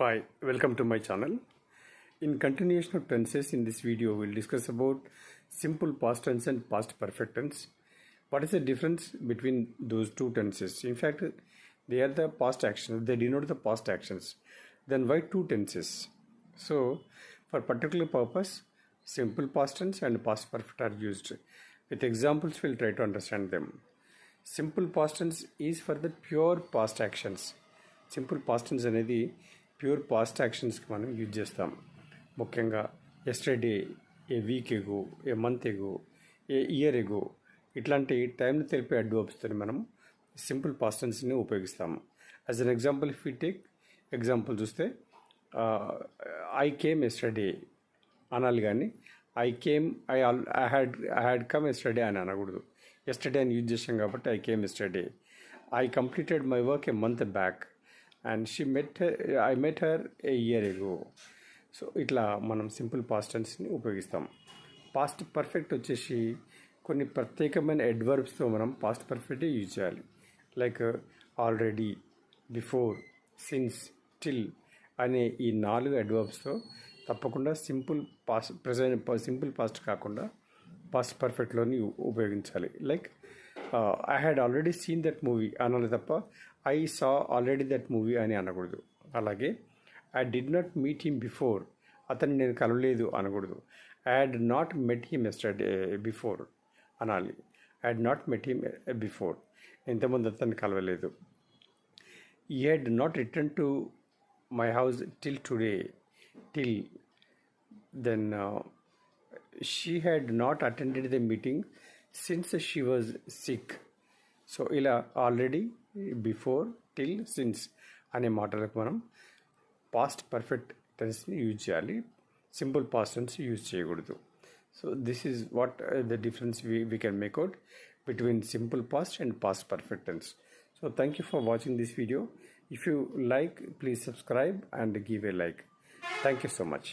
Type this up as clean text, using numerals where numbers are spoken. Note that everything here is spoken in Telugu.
Hi, welcome to my channel. In continuation of tenses, in this video we'll discuss about simple past tense and past perfect tense. What is the difference between those two tenses? In fact, they are the past actions, they denote the past actions. Then why two tenses? So, for particular purpose, simple past tense and past perfect are used. With examples, we'll try to understand them. Simple past tense is for the pure past actions. Simple past tense అనేది ప్యూర్ పాస్ట్ యాక్షన్స్కి మనం యూజ్ చేస్తాం. ముఖ్యంగా yesterday, a week ago, a month ago, a year ago ఇట్లాంటి టైంని తెలిపే అడ్వర్బ్స్తో మనం సింపుల్ పాస్ట్ టెన్స్ని ఉపయోగిస్తాము. As an example if you take example చూస్తే ఐ కేమ్ ఎస్టర్డే అనాలి, కానీ ఐ హ్యాడ్ కమ్ ఎస్టర్డే అని అనకూడదు. ఎస్టర్డే అని యూజ్ చేసాం కాబట్టి I came yesterday. I completed my work A month back and I met her A year ago. So ఇట్లా మనం సింపుల్ పాస్ట్ టెన్స్ని ఉపయోగిస్తాం. పాస్ట్ పర్ఫెక్ట్ వచ్చేసి కొన్ని ప్రత్యేకమైన అడ్వర్బ్స్తో మనం పాస్ట్ పర్ఫెక్ట్ యూజ్ చేయాలి. Like already, before, since, till అనే ఈ 4 అడ్వర్బ్స్తో తప్పకుండా సింపుల్ పాస్ట్ కాకుండా పాస్ట్ పర్ఫెక్ట్లోని ఉపయోగించాలి. Like I had already seen that movie అనాలి తప్ప I saw already that movie అని అనకూడదు. అలాగే I did not meet him before, అతన్ని నేను కలవలేదు అనకూడదు. I had not met him yesterday before అనాలి. I had not met him before, ఇంతకుముందు అతన్ని కలవలేదు. ఈ had not return to my house till today, till. Then she had not attended the meeting since she was sick. So ఇలా ఆల్రెడీ, బిఫోర్, టిల్, సిన్స్ అనే మాటలకు మనం పాస్ట్ పర్ఫెక్ట్ టెన్స్ని యూజ్ చేయాలి. సింపుల్ పాస్ట్ టెన్స్ యూజ్ చేయకూడదు. So this is what the difference we can make out between simple past and past perfect tense. So thank you for watching this video. If you like, please subscribe and give a like. Thank you so much.